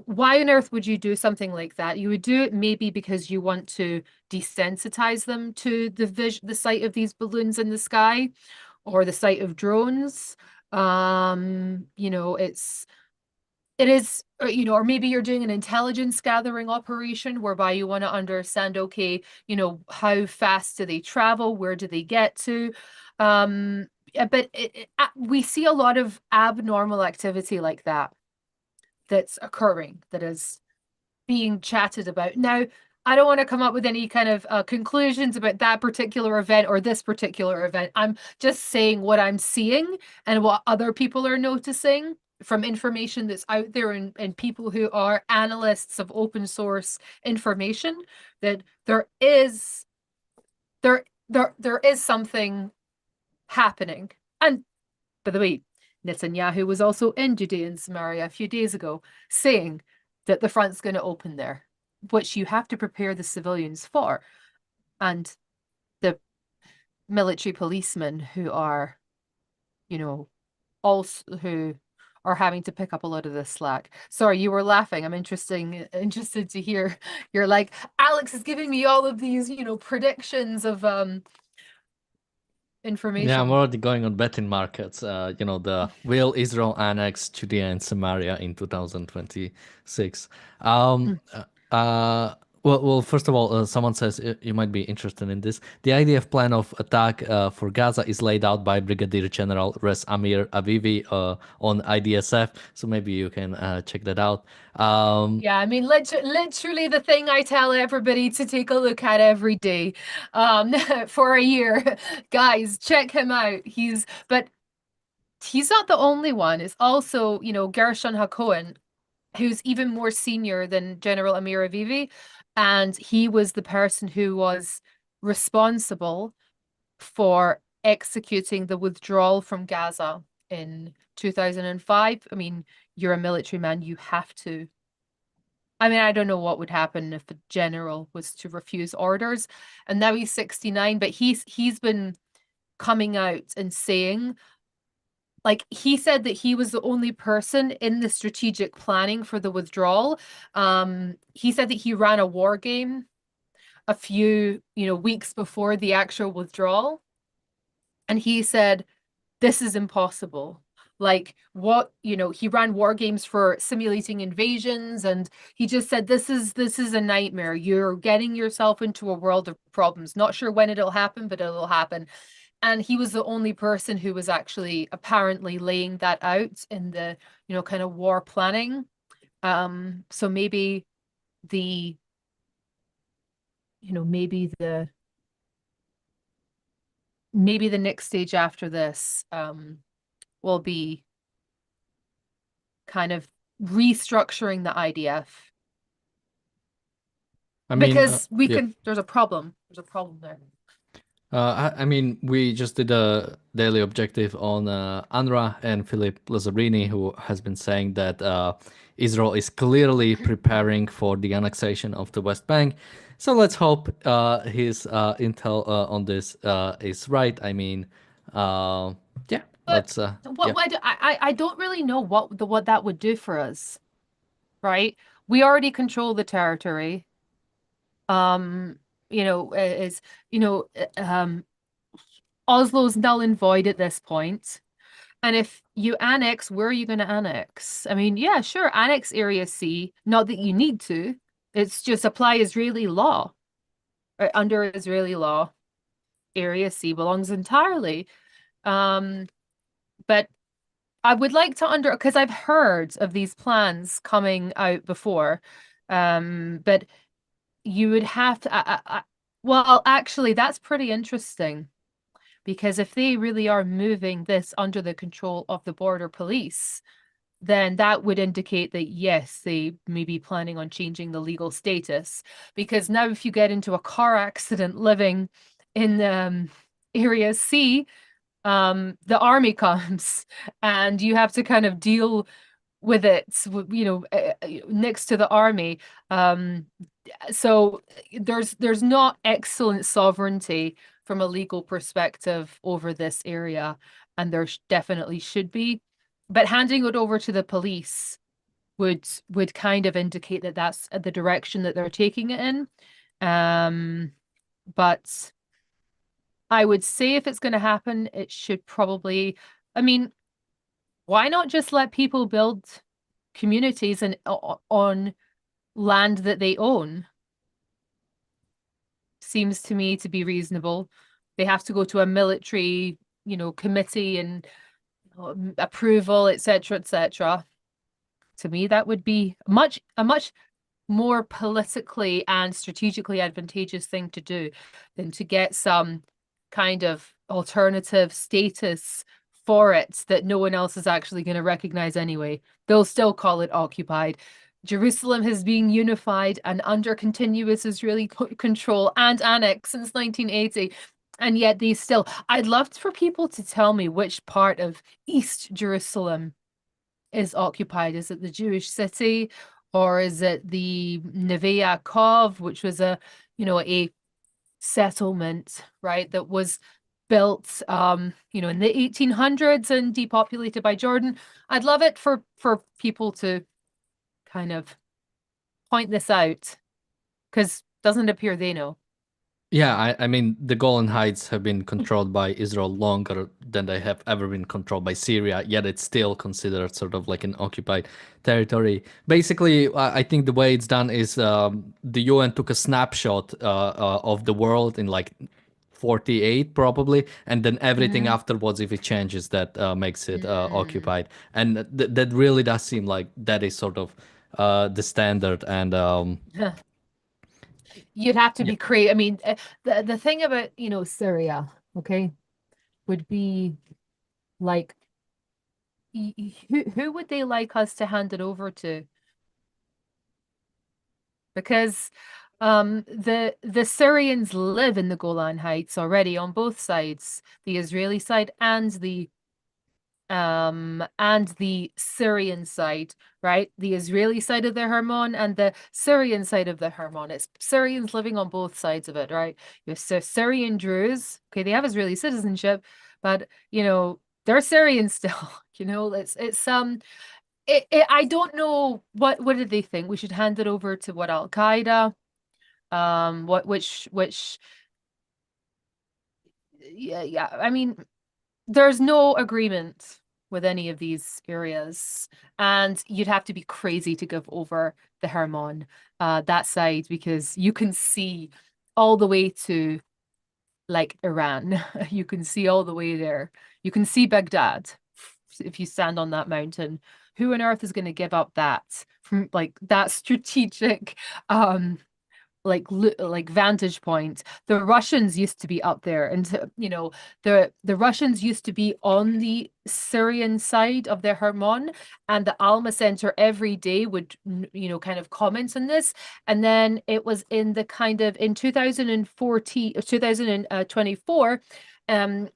[SPEAKER 2] why on earth would you do something like that? You would do it maybe because you want to desensitize them to the sight of these balloons in the sky, or the sight of drones. It is, or maybe you're doing an intelligence gathering operation whereby you want to understand, okay, how fast do they travel? Where do they get to? But we see a lot of abnormal activity like that that's occurring, that is being chatted about. Now, I don't want to come up with any kind of conclusions about that particular event or this particular event. I'm just saying what I'm seeing and what other people are noticing from information that's out there, and people who are analysts of open source information, that there is something happening. And by the way, Netanyahu was also in Judea and Samaria a few days ago saying that the front's going to open there, which you have to prepare the civilians for. And the military policemen who are, also who are having to pick up a lot of this slack. Sorry, you were laughing. I'm interested to hear. You're like, Alex is giving me all of these, predictions of
[SPEAKER 1] Yeah, I'm
[SPEAKER 2] information.
[SPEAKER 1] already going on betting markets. The will Israel annex Judea and Samaria in 2026? Um,
[SPEAKER 2] Mm.
[SPEAKER 1] uh, uh, well, first of all, someone says you might be interested in this. The IDF plan of attack for Gaza is laid out by Brigadier General Res Amir Avivi on IDSF, so maybe you can check that out.
[SPEAKER 2] Yeah, I mean, literally the thing I tell everybody to take a look at every day, for a year. Guys, check him out. But he's not the only one. It's also, Gershon HaKohen, who's even more senior than General Amir Avivi, and he was the person who was responsible for executing the withdrawal from Gaza in 2005. I mean, you're a military man, you have to. I mean, I don't know what would happen if a general was to refuse orders. And now he's 69, but he's been coming out and saying, like, he said that he was the only person in the strategic planning for the withdrawal. He said that he ran a war game a few, weeks before the actual withdrawal. And he said, this is impossible. Like, what, he ran war games for simulating invasions, and he just said, this is a nightmare. You're getting yourself into a world of problems. Not sure when it'll happen, but it'll happen. And he was the only person who was actually apparently laying that out in the, kind of war planning. So the, maybe the next stage after this will be kind of restructuring the IDF,
[SPEAKER 1] I mean,
[SPEAKER 2] because
[SPEAKER 1] yeah.
[SPEAKER 2] there's a problem. There's a problem there.
[SPEAKER 1] I mean, we just did a daily objective on UNRWA and Philip Lazzarini, who has been saying that Israel is clearly preparing for the annexation of the West Bank. So let's hope his intel on this is right. I mean, uh, yeah,
[SPEAKER 2] But
[SPEAKER 1] let's,
[SPEAKER 2] what
[SPEAKER 1] yeah.
[SPEAKER 2] what I don't really know what that would do for us, right? We already control the territory. Um, is Oslo's null and void at this point. And if you annex, where are you going to annex? I mean, yeah, sure, annex Area C. Not that you need to. It's just apply Israeli law. Under Israeli law, Area C belongs entirely. Um, but I would like to because I've heard of these plans coming out before. But you would have to, well, actually, that's pretty interesting because if they really are moving this under the control of the border police, then that would indicate that yes, they may be planning on changing the legal status. Because now, if you get into a car accident living in Area C, the army comes and you have to kind of deal with it, next to the army. Um, so there's not excellent sovereignty from a legal perspective over this area, and there definitely should be. But handing it over to the police would kind of indicate that that's the direction that they're taking it in. But I would say if it's going to happen, it should probably, I mean, why not just let people build communities and on land that they own? Seems to me to be reasonable. They have to go to a military, committee and approval, etc., etc. To me, that would be a much more politically and strategically advantageous thing to do than to get some kind of alternative status for it that no one else is actually going to recognize anyway. They'll still call it occupied. Jerusalem has been unified and under continuous Israeli control and annex since 1980. And yet they still, I'd love for people to tell me which part of East Jerusalem is occupied. Is it the Jewish city, or is it the Neve Yaakov, which was a settlement, right, that was built in the 1800s and depopulated by Jordan? I'd love it for people to kind of point this out because doesn't appear they know.
[SPEAKER 1] Yeah, I mean, the Golan Heights have been controlled by Israel longer than they have ever been controlled by Syria, yet it's still considered sort of like an occupied territory. Basically, I think the way it's done is the UN took a snapshot of the world in like 48 probably, and then everything
[SPEAKER 2] Mm,
[SPEAKER 1] afterwards, if it changes, that makes it
[SPEAKER 2] mm.
[SPEAKER 1] occupied. And that really does seem like that is sort of the standard. And
[SPEAKER 2] You'd have to
[SPEAKER 1] yeah.
[SPEAKER 2] be creative. I mean, the thing about, Syria, okay, would be like who would they like us to hand it over to? Because the Syrians live in the Golan Heights already on both sides, the Israeli side and the Syrian side, right? The Israeli side of the Hermon and the Syrian side of the Hermon. It's Syrians living on both sides of it, right? You have Syrian Druze. Okay, they have Israeli citizenship, but they're Syrian still. I don't know what did they think? We should hand it over to what, Al Qaeda? What which yeah, I mean, there's no agreement with any of these areas, and you'd have to be crazy to give over the Hermon, that side, because you can see all the way to like Iran. You can see all the way there. You can see Baghdad if you stand on that mountain. Who on earth is going to give up that from like that strategic um like vantage point. The Russians used to be up there, and the Russians used to be on the Syrian side of the Hermon, and the Alma Center every day would kind of comment on this. And then it was in the kind of in 2014 2024, and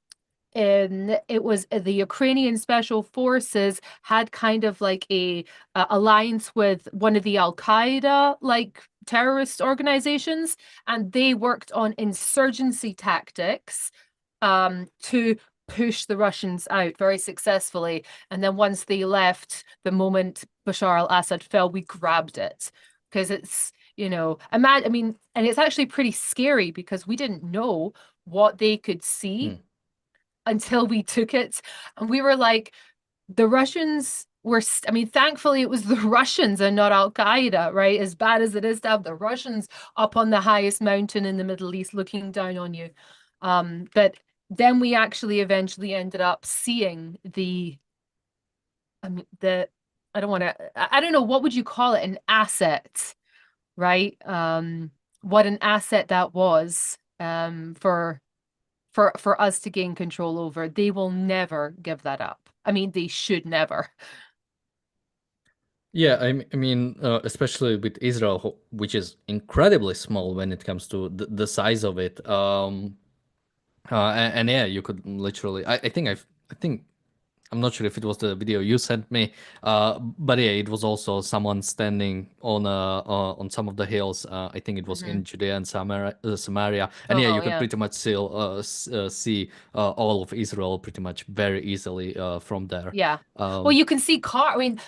[SPEAKER 2] it was the Ukrainian special forces had kind of like a alliance with one of the Al-Qaeda like terrorist organizations, and they worked on insurgency tactics to push the Russians out very successfully. And then once they left, the moment Bashar al-Assad fell, we grabbed it because it's I mean, and it's actually pretty scary because we didn't know what they could see until we took it. And we were like, the Russians were, I mean, thankfully it was the Russians and not Al Qaeda, right? As bad as it is to have the Russians up on the highest mountain in the Middle East looking down on you. But then we actually eventually ended up seeing I don't know, what would you call it? An asset, right? What an asset that was for us to gain control over. They will never give that up. I mean, they should never.
[SPEAKER 1] Yeah, I mean, especially with Israel, which is incredibly small when it comes to the size of it. And yeah, you could literally. I think I'm not sure if it was the video you sent me, but yeah, it was also someone standing on some of the hills. I think it was in Judea and Samaria, and yeah,
[SPEAKER 2] Oh
[SPEAKER 1] you could
[SPEAKER 2] yeah.
[SPEAKER 1] pretty much still see all of Israel pretty much very easily from there.
[SPEAKER 2] Yeah. Well, you can see I mean,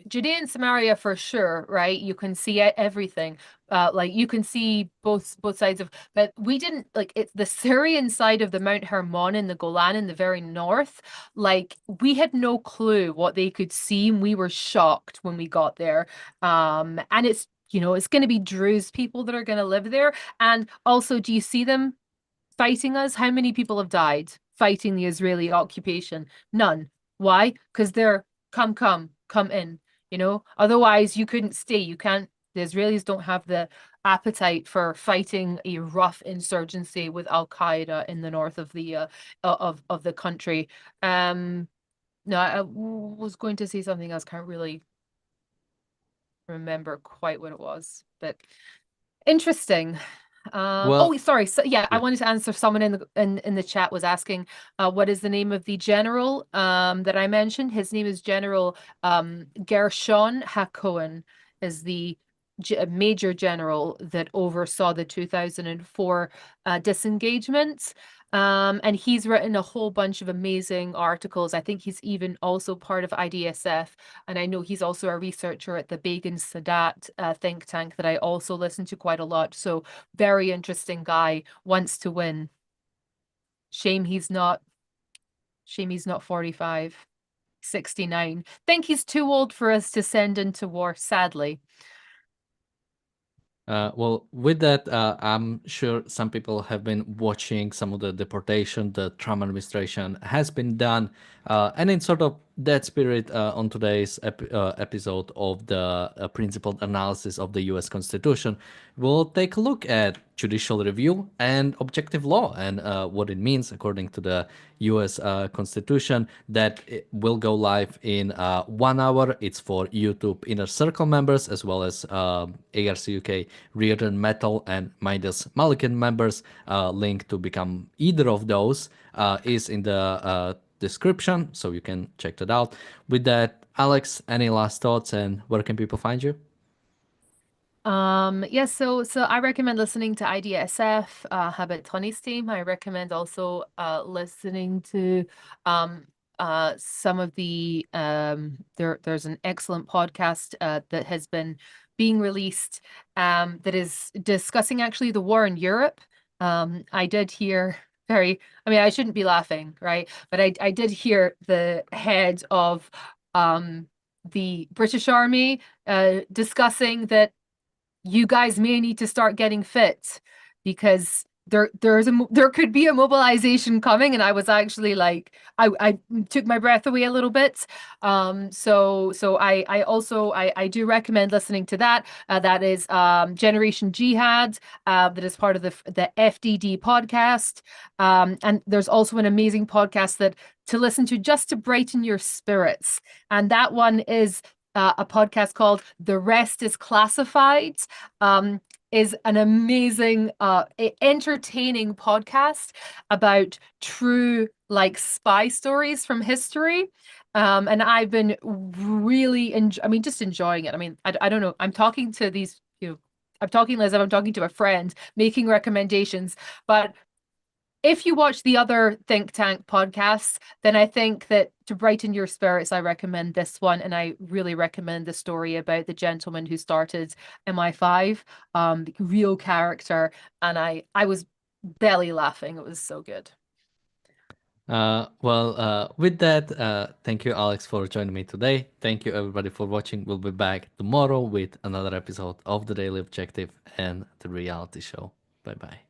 [SPEAKER 2] Judea and Samaria for sure, right? You can see everything. Like you can see both sides of, but we didn't like it's the Syrian side of the Mount Hermon in the Golan in the very north. Like we had no clue what they could see, and we were shocked when we got there. And it's going to be Druze people that are going to live there. And also, do you see them fighting us? How many people have died fighting the Israeli occupation? None. Why? Because they're come in, Otherwise you couldn't stay. You can't, the Israelis don't have the appetite for fighting a rough insurgency with Al Qaeda in the north of the country. No, I was going to say something else. Can't really remember quite what it was, but interesting.
[SPEAKER 1] Well,
[SPEAKER 2] Sorry. So yeah, I
[SPEAKER 1] yeah.
[SPEAKER 2] wanted to answer someone in the chat was asking what is the name of the general that I mentioned. His name is General Gershon Hacohen, is the major general that oversaw the 2004 disengagement. And he's written a whole bunch of amazing articles. I think he's even also part of IDSF. And I know he's also a researcher at the Begin Sadat think tank that I also listen to quite a lot. So very interesting guy, wants to win. Shame he's not 45, 69. Think he's too old for us to send into war, sadly.
[SPEAKER 1] Well, with that, I'm sure some people have been watching some of the deportation the Trump administration has been done. And in sort of that spirit, on today's episode of the principled analysis of the US Constitution, we'll take a look at judicial review and objective law and what it means according to the US Constitution. That it will go live in 1 hour. It's for YouTube Inner Circle members as well as ARCUK Reardon Metal and Midas Malikan members. Link to become either of those is in the description, so you can check that out. With that, Alex, any last thoughts and where can people find you?
[SPEAKER 2] Yes, so I recommend listening to IDSF, Habit Tony's team. I recommend also listening to some of the there's an excellent podcast that has been being released that is discussing actually the war in Europe. I did hear I mean, I shouldn't be laughing, right? But I did hear the head of the British Army discussing that you guys may need to start getting fit because there could be a mobilization coming, and I was actually like I took my breath away a little bit. So I also I do recommend listening to that. That is Generation Jihad. That is part of the FDD podcast. And there's also an amazing podcast that to listen to just to brighten your spirits, and that one is a podcast called The Rest is Classified. Is an amazing, entertaining podcast about true like spy stories from history. And I've been really, just enjoying it. I mean, I don't know. I'm talking to these, I'm talking as if I'm talking to a friend, making recommendations. But if you watch the other think tank podcasts, then I think that to brighten your spirits, I recommend this one. And I really recommend the story about the gentleman who started MI5, real character. And I was belly laughing. It was so good.
[SPEAKER 1] With that, thank you, Alex, for joining me today. Thank you, everybody, for watching. We'll be back tomorrow with another episode of The Daily Objective and the reality show. Bye bye.